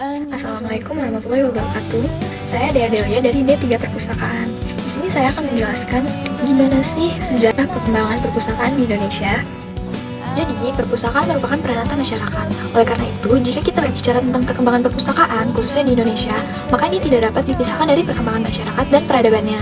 Assalamualaikum warahmatullahi wabarakatuh. Saya Dea Delia dari D3 Perpustakaan. Di sini saya akan menjelaskan gimana sih sejarah perkembangan perpustakaan di Indonesia. Jadi, perpustakaan merupakan peranata masyarakat. Oleh karena itu, jika kita berbicara tentang perkembangan perpustakaan, khususnya di Indonesia, maka ini tidak dapat dipisahkan dari perkembangan masyarakat dan peradabannya.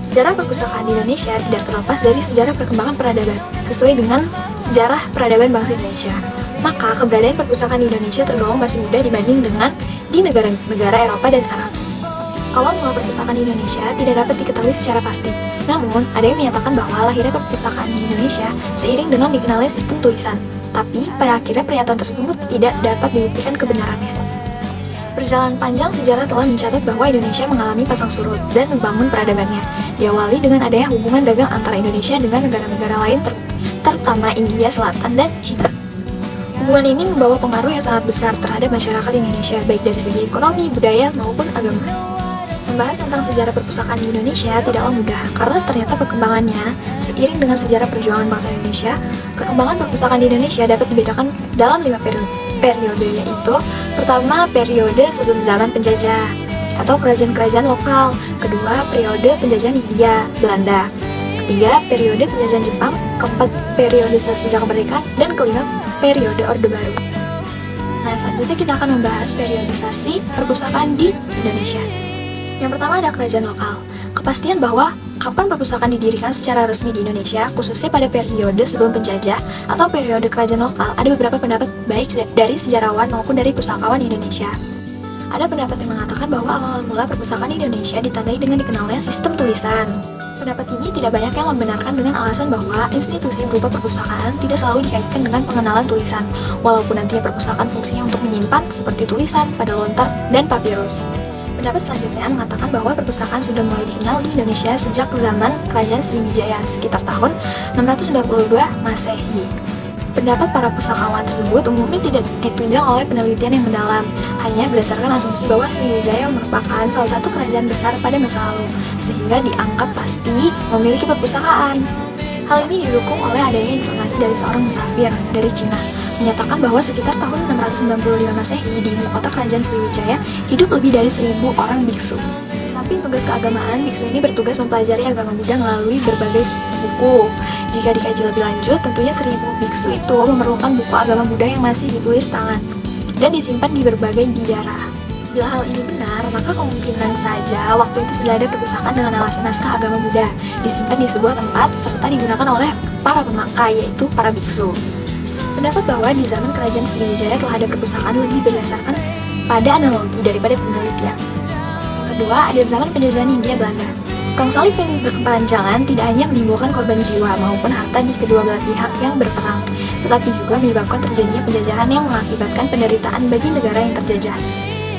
Sejarah perpustakaan di Indonesia tidak terlepas dari sejarah perkembangan peradaban, sesuai dengan sejarah peradaban bangsa Indonesia. Maka, keberadaan perpustakaan di Indonesia tergolong masih muda dibanding dengan di negara-negara Eropa dan Arab. Awal mula perpustakaan di Indonesia tidak dapat diketahui secara pasti. Namun, ada yang menyatakan bahwa lahirnya perpustakaan di Indonesia seiring dengan dikenalnya sistem tulisan. Tapi, pada akhirnya pernyataan tersebut tidak dapat dibuktikan kebenarannya. Perjalanan panjang sejarah telah mencatat bahwa Indonesia mengalami pasang surut dan membangun peradabannya. Diawali dengan adanya hubungan dagang antara Indonesia dengan negara-negara lain terutama India Selatan dan Cina. Hubungan ini membawa pengaruh yang sangat besar terhadap masyarakat Indonesia, baik dari segi ekonomi, budaya, maupun agama. Membahas tentang sejarah perpustakaan di Indonesia tidaklah mudah, karena ternyata perkembangannya, seiring dengan sejarah perjuangan bangsa Indonesia, perkembangan perpustakaan di Indonesia dapat dibedakan dalam 5 periode, yaitu pertama, periode sebelum zaman penjajah, atau kerajaan-kerajaan lokal. Kedua, periode penjajahan Hindia, Belanda. Ketiga, periode penjajahan Jepang. Keempat, periode sesudah kemerdekaan. Dan kelima, periode Orde Baru. Nah, selanjutnya kita akan membahas periodisasi perpustakaan di Indonesia. Yang pertama ada kerajaan lokal. Kepastian bahwa kapan perpustakaan didirikan secara resmi di Indonesia, khususnya pada periode sebelum penjajah atau periode kerajaan lokal, ada beberapa pendapat baik dari sejarawan maupun dari pustakawan Indonesia. Ada pendapat yang mengatakan bahwa awal mula perpustakaan di Indonesia ditandai dengan dikenalnya sistem tulisan. Pendapat ini tidak banyak yang membenarkan dengan alasan bahwa institusi berupa perpustakaan tidak selalu dikaitkan dengan pengenalan tulisan, walaupun nantinya perpustakaan fungsinya untuk menyimpan seperti tulisan pada lontar dan papirus. Pendapat selanjutnya mengatakan bahwa perpustakaan sudah mulai dikenal di Indonesia sejak zaman Kerajaan Sriwijaya sekitar tahun 692 Masehi. Pendapat para pustakawan tersebut umumnya tidak ditunjang oleh penelitian yang mendalam, hanya berdasarkan asumsi bahwa Sriwijaya merupakan salah satu kerajaan besar pada masa lalu, sehingga dianggap pasti memiliki perpustakaan. Hal ini didukung oleh adanya informasi dari seorang musafir dari Cina, menyatakan bahwa sekitar tahun 695 Masehi di ibu kota kerajaan Sriwijaya hidup lebih dari 1.000 orang biksu. Di samping tugas keagamaan, biksu ini bertugas mempelajari agama Buddha melalui berbagai buku. Jika dikaji lebih lanjut, tentunya 1.000 biksu itu memerlukan buku agama Buddha yang masih ditulis tangan dan disimpan di berbagai biara. Bila hal ini benar, maka kemungkinan saja waktu itu sudah ada perpustakaan dengan alasan naskah agama Buddha disimpan di sebuah tempat serta digunakan oleh para pemakai, yaitu para biksu. Pendapat bahwa di zaman kerajaan Sriwijaya telah ada perpustakaan lebih berdasarkan pada analogi daripada penelitian. Yang kedua, ada zaman penjajahan Hindia Belanda. Perang salib yang berkepanjangan tidak hanya menimbulkan korban jiwa maupun harta di kedua belah pihak yang berperang, tetapi juga menyebabkan terjadinya penjajahan yang mengakibatkan penderitaan bagi negara yang terjajah.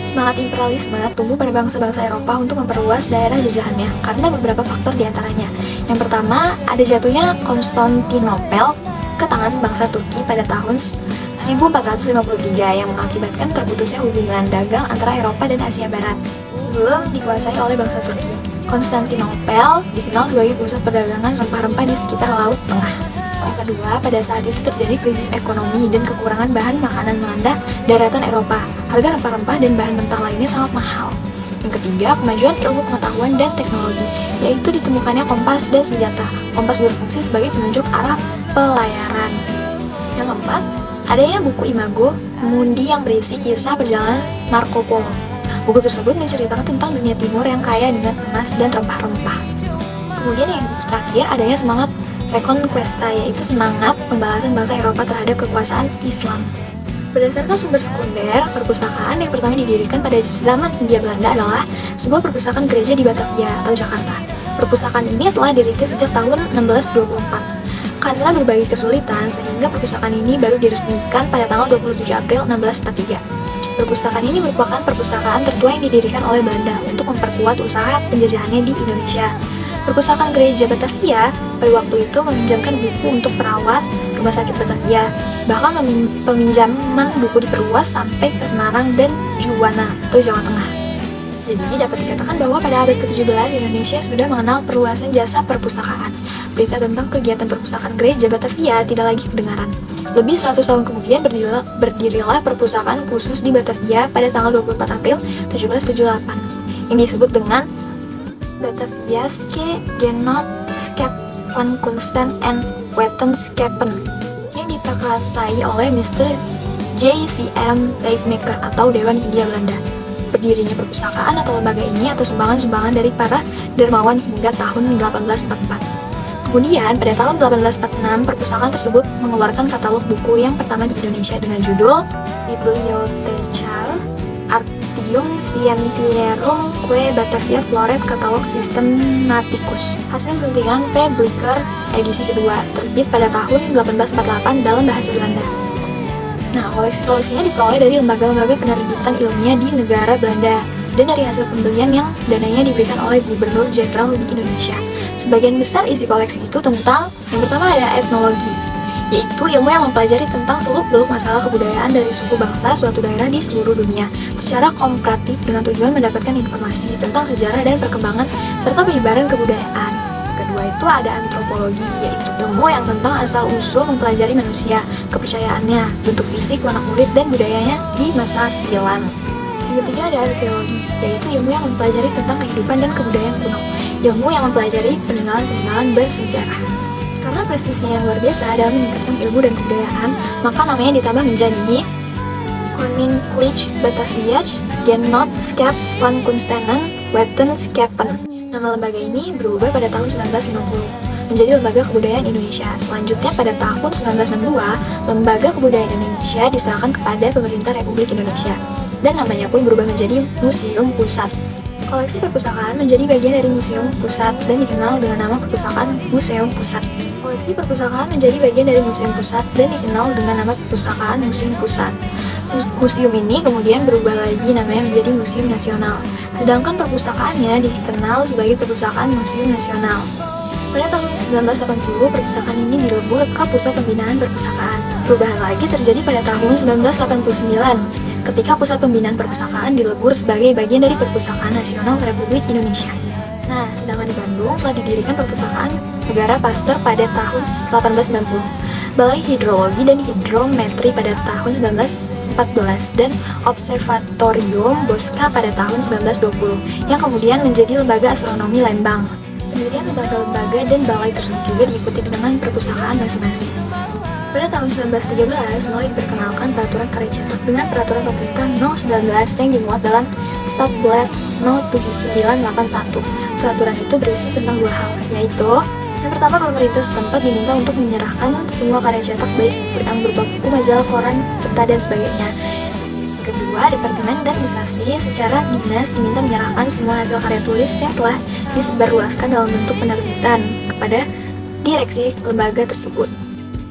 Semangat imperialisme tumbuh pada bangsa-bangsa Eropa untuk memperluas daerah jajahannya karena beberapa faktor diantaranya. Yang pertama, ada jatuhnya Konstantinopel ke tangan bangsa Turki pada tahun 1453 yang mengakibatkan terputusnya hubungan dagang antara Eropa dan Asia Barat sebelum dikuasai oleh bangsa Turki. Konstantinopel dikenal sebagai pusat perdagangan rempah-rempah di sekitar Laut Tengah. Yang kedua, pada saat itu terjadi krisis ekonomi dan kekurangan bahan makanan melanda daratan Eropa. Harga rempah-rempah dan bahan mentah lainnya sangat mahal. Yang ketiga, kemajuan ilmu pengetahuan dan teknologi, yaitu ditemukannya kompas dan senjata. Kompas berfungsi sebagai penunjuk arah pelayaran. Yang keempat, adanya buku Imago Mundi yang berisi kisah perjalanan Marco Polo. Buku tersebut menceritakan tentang dunia timur yang kaya dengan emas dan rempah-rempah. Kemudian yang terakhir, adanya semangat Reconquista, yaitu semangat pembalasan bangsa Eropa terhadap kekuasaan Islam. Berdasarkan sumber sekunder, perpustakaan yang pertama didirikan pada zaman Hindia Belanda adalah sebuah perpustakaan gereja di Batavia atau Jakarta. Perpustakaan ini telah dirintis sejak tahun 1624. Karena berbagai kesulitan, sehingga perpustakaan ini baru diresmikan pada tanggal 27 April 1643. Perpustakaan ini merupakan perpustakaan tertua yang didirikan oleh Belanda untuk memperkuat usaha penjajahannya di Indonesia. Perpustakaan Gereja Batavia pada waktu itu meminjamkan buku untuk perawat Rumah Sakit Batavia. Bahkan peminjaman buku diperluas sampai ke Semarang dan Juwana atau Jawa Tengah. Jadi dapat dikatakan bahwa pada abad ke-17 Indonesia sudah mengenal perluasan jasa perpustakaan. Berita tentang kegiatan perpustakaan gereja Batavia tidak lagi kedengaran. Lebih 100 tahun kemudian berdirilah perpustakaan khusus di Batavia pada tanggal 24 April 1778 yang disebut dengan Bataviaske Genootschap van Kunsten en Wetenschappen yang diprakarsai oleh Mr. J.C.M. Raidmaker atau Dewan Hindia Belanda. Berdirinya perpustakaan atau lembaga ini atas sumbangan-sumbangan dari para dermawan hingga tahun 1844. Kemudian pada tahun 1846 perpustakaan tersebut mengeluarkan katalog buku yang pertama di Indonesia dengan judul Bibliotheca Artium Scientiarum que Batavia Floret Catalog Systematicus. Hasil suntingan P. Blicher edisi kedua, terbit pada tahun 1848 dalam bahasa Belanda. Nah, koleksi-koleksinya diperoleh dari lembaga-lembaga penerbitan ilmiah di negara Belanda dan dari hasil pembelian yang dananya diberikan oleh Gubernur Jenderal di Indonesia. Sebagian besar isi koleksi itu tentang, yang pertama ada etnologi, yaitu ilmu yang mempelajari tentang seluk-beluk masalah kebudayaan dari suku bangsa suatu daerah di seluruh dunia secara komparatif dengan tujuan mendapatkan informasi tentang sejarah dan perkembangan serta penyebaran kebudayaan. Kedua itu ada antropologi, yaitu ilmu yang tentang asal-usul mempelajari manusia, kepercayaannya, bentuk fisik, warna kulit, dan budayanya di masa silam. Yang ketiga ada arkeologi, yaitu ilmu yang mempelajari tentang kehidupan dan kebudayaan kuno, ilmu yang mempelajari peninggalan-peninggalan bersejarah. Karena prestisinya yang luar biasa dalam meningkatkan ilmu dan kebudayaan, maka namanya ditambah menjadi Koninklijke Bataviasch Genootschap van Kunsten en Wetenschappen. Nama lembaga ini berubah pada tahun 1950 menjadi Lembaga Kebudayaan Indonesia. Selanjutnya pada tahun 1962, Lembaga Kebudayaan Indonesia diserahkan kepada Pemerintah Republik Indonesia dan namanya pun berubah menjadi Museum Pusat. Koleksi perpustakaan menjadi bagian dari Museum Pusat dan dikenal dengan nama Perpustakaan Museum Pusat. Koleksi perpustakaan menjadi bagian dari Museum Pusat dan dikenal dengan nama Perpustakaan Museum Pusat. Museum ini kemudian berubah lagi namanya menjadi Museum Nasional, sedangkan perpustakaannya dikenal sebagai Perpustakaan Museum Nasional. Pada tahun 1980, perpustakaan ini dilebur ke Pusat Pembinaan Perpustakaan. Perubahan lagi terjadi pada tahun 1989, ketika Pusat Pembinaan Perpustakaan dilebur sebagai bagian dari Perpustakaan Nasional Republik Indonesia. Nah, sedangkan di Bandung telah didirikan Perpustakaan Negara Pasteur pada tahun 1890, Balai Hidrologi dan Hidrometri pada tahun 1914, dan Observatorium Bosca pada tahun 1920, yang kemudian menjadi Lembaga Astronomi Lembang. Pendirian lembaga-lembaga dan balai tersebut juga diikuti dengan perpustakaan masing-masing. Pada tahun 1913 mulai diperkenalkan peraturan karya cetak dengan peraturan pemerintah No. 19 yang dimuat dalam Stadblad No. 7981. Peraturan itu berisi tentang dua hal, yaitu yang pertama, pemerintah setempat diminta untuk menyerahkan semua karya cetak baik yang berupa buku, majalah, koran, peta, dan sebagainya. Yang kedua, Departemen dan Instansi secara dinas diminta menyerahkan semua hasil karya tulis yang telah disebarluaskan dalam bentuk penerbitan kepada direksi lembaga tersebut.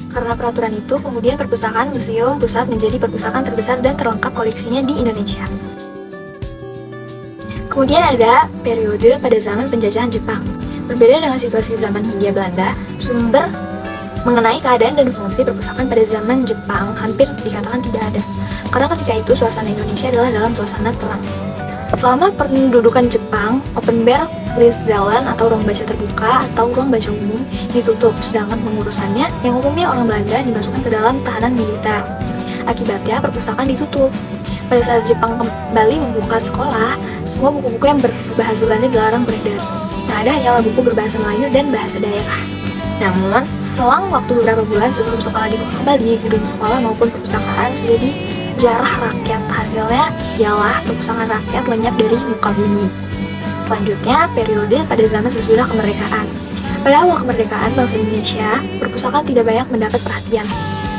Karena peraturan itu, kemudian Perpustakaan Museum Pusat menjadi perpustakaan terbesar dan terlengkap koleksinya di Indonesia. Kemudian ada periode pada zaman penjajahan Jepang. Berbeda dengan situasi zaman Hindia Belanda, sumber mengenai keadaan dan fungsi perpustakaan pada zaman Jepang hampir dikatakan tidak ada. Karena ketika itu suasana Indonesia adalah dalam suasana perang. Selama pendudukan Jepang, open bar Leeszalen atau ruang baca terbuka atau ruang baca umum ditutup, sedangkan pengurusannya yang umumnya orang Belanda dimasukkan ke dalam tahanan militer. Akibatnya perpustakaan ditutup. Pada saat Jepang kembali membuka sekolah, semua buku-buku yang berbahasa Belanda dilarang beredar. Nah, ada hanyalah buku berbahasa Melayu dan bahasa daerah. Namun, selang waktu beberapa bulan sebelum sekolah dibuka kembali, gedung sekolah maupun perpustakaan sudah dijarah rakyat. Hasilnya ialah perpustakaan rakyat lenyap dari muka bumi. Selanjutnya, periode pada zaman sesudah kemerdekaan. Pada awal kemerdekaan bangsa Indonesia, perpustakaan tidak banyak mendapat perhatian.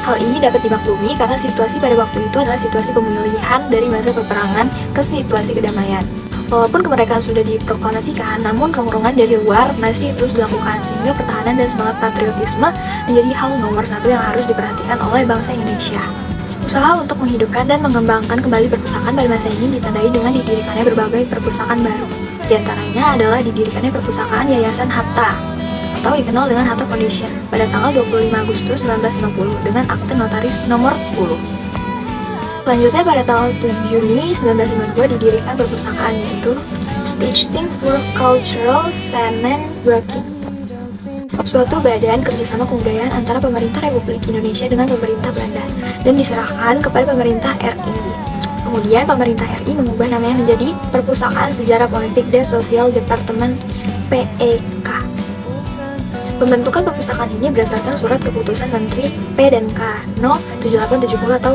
Hal ini dapat dimaklumi karena situasi pada waktu itu adalah situasi pemulihan dari masa peperangan ke situasi kedamaian. Walaupun kemerdekaan sudah diproklamasikan, namun rongrongan dari luar masih terus dilakukan, sehingga pertahanan dan semangat patriotisme menjadi hal nomor satu yang harus diperhatikan oleh bangsa Indonesia. Usaha untuk menghidupkan dan mengembangkan kembali perpustakaan pada masa ini ditandai dengan didirikannya berbagai perpustakaan baru. Di antaranya adalah didirikannya perpustakaan Yayasan Hatta, atau dikenal dengan Hatta Foundation, pada tanggal 25 Agustus 1950 dengan akte notaris nomor 10. Selanjutnya pada tanggal 7 Juni 1952 didirikan perpustakaan, yaitu Stichting for Cultural Samenwerking, suatu badan kerjasama kebudayaan antara pemerintah Republik Indonesia dengan pemerintah Belanda, dan diserahkan kepada pemerintah RI. Kemudian pemerintah RI mengubah namanya menjadi Perpustakaan Sejarah Politik dan Sosial Departemen PEK. Pembentukan perpustakaan ini berdasarkan surat keputusan Menteri P dan K No 7870 atau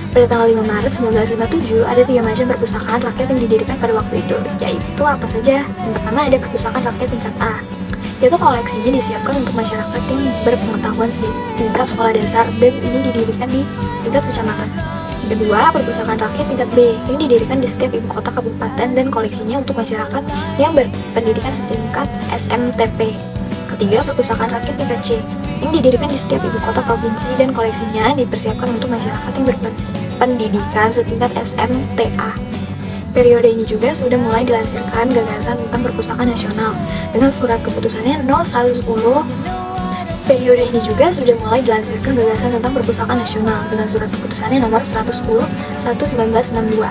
pada tanggal 5 Maret 1957 ada 3 macam perpustakaan rakyat yang didirikan pada waktu itu, yaitu apa saja? Yang pertama ada perpustakaan rakyat tingkat A, yaitu koleksinya disiapkan untuk masyarakat yang berpengetahuan tingkat sekolah dasar, dan ini didirikan di tingkat kecamatan. Kedua, perpustakaan rakyat tingkat B yang didirikan di setiap ibu kota kabupaten dan koleksinya untuk masyarakat yang berpendidikan setingkat SMTP. Ketiga, perpustakaan rakyat tingkat C yang didirikan di setiap ibu kota provinsi dan koleksinya dipersiapkan untuk masyarakat yang berpendidikan setingkat SMTA. Periode ini juga sudah mulai dilansirkan gagasan tentang perpustakaan nasional dengan surat keputusannya No 110. Periode ini juga sudah mulai dilansirkan gagasan tentang perpustakaan nasional dengan surat keputusannya nomor 110 1962.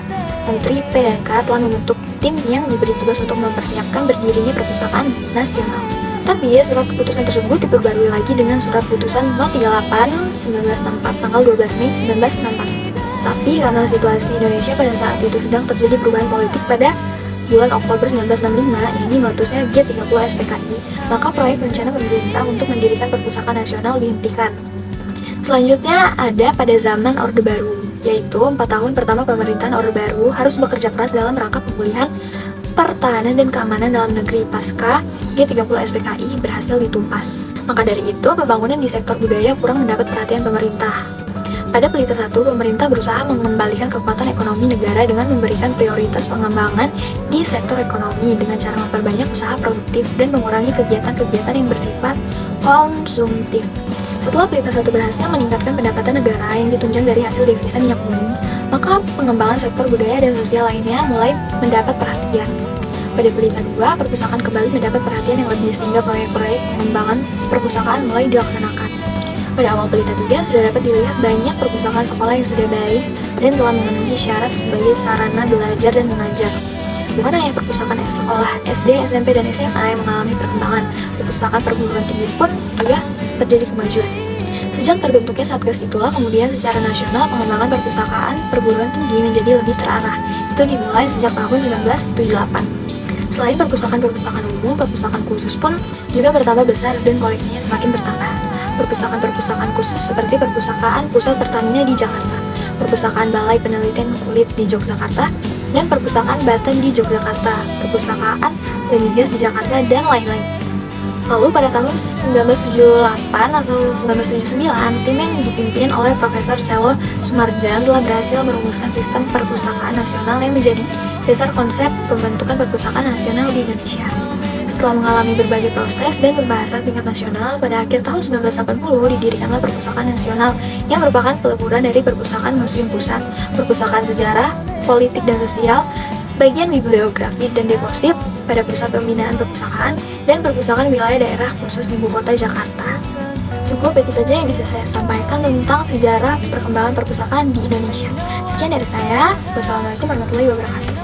Menteri P dan K telah membentuk tim yang diberi tugas untuk mempersiapkan berdirinya perpustakaan nasional. Tapi surat keputusan tersebut diperbarui lagi dengan surat keputusan No 38 1964 tanggal 12 Mei 1964. Tapi karena situasi Indonesia pada saat itu sedang terjadi perubahan politik pada bulan Oktober 1965, ini meletusnya G30 SPKI, maka proyek rencana pemerintah untuk mendirikan perpustakaan nasional dihentikan. Selanjutnya ada pada zaman Orde Baru, yaitu 4 tahun pertama pemerintahan Orde Baru harus bekerja keras dalam rangka pemulihan pertahanan dan keamanan dalam negeri pasca G30 SPKI berhasil ditumpas. Maka dari itu, pembangunan di sektor budaya kurang mendapat perhatian pemerintah. Pada Pelita 1, pemerintah berusaha mengembalikan kekuatan ekonomi negara dengan memberikan prioritas pengembangan di sektor ekonomi dengan cara memperbanyak usaha produktif dan mengurangi kegiatan-kegiatan yang bersifat konsumtif. Setelah Pelita 1 berhasil meningkatkan pendapatan negara yang ditunjang dari hasil devisa minyak bumi, maka pengembangan sektor budaya dan sosial lainnya mulai mendapat perhatian. Pada Pelita 2, perpustakaan kembali mendapat perhatian yang lebih sehingga proyek-proyek pengembangan perpustakaan mulai dilaksanakan. Pada awal Pelita 3 sudah dapat dilihat banyak perpustakaan sekolah yang sudah baik dan telah memenuhi syarat sebagai sarana belajar dan mengajar. Bukan hanya perpustakaan sekolah SD, SMP, dan SMA yang mengalami perkembangan, perpustakaan perguruan tinggi pun juga terjadi kemajuan. Sejak terbentuknya Satgas itulah kemudian secara nasional pengembangan perpustakaan perguruan tinggi menjadi lebih terarah. Itu dimulai sejak tahun 1978. Selain perpustakaan-perpustakaan umum, perpustakaan khusus pun juga bertambah besar dan koleksinya semakin bertambah. Perpustakaan-perpustakaan khusus seperti Perpustakaan Pusat Pertamina di Jakarta, Perpustakaan Balai Penelitian Kulit di Yogyakarta, dan Perpustakaan Banten di Yogyakarta, Perpustakaan Lemigas di Jakarta, dan lain-lain. Lalu pada tahun 1978 atau 1979, tim yang dipimpin oleh Profesor Selo Sumarjan telah berhasil merumuskan sistem perpustakaan nasional yang menjadi dasar konsep pembentukan perpustakaan nasional di Indonesia. Setelah mengalami berbagai proses dan pembahasan tingkat nasional, pada akhir tahun 1980 didirikanlah Perpustakaan Nasional yang merupakan peleburan dari Perpustakaan Museum Pusat, Perpustakaan Sejarah, Politik dan Sosial, bagian bibliografi dan deposit pada Pusat Pembinaan Perpustakaan, dan Perpustakaan Wilayah Daerah Khusus di Ibu Kota Jakarta. Cukup itu saja yang bisa saya sampaikan tentang sejarah perkembangan perpustakaan di Indonesia. Sekian dari saya. Wassalamualaikum warahmatullahi wabarakatuh.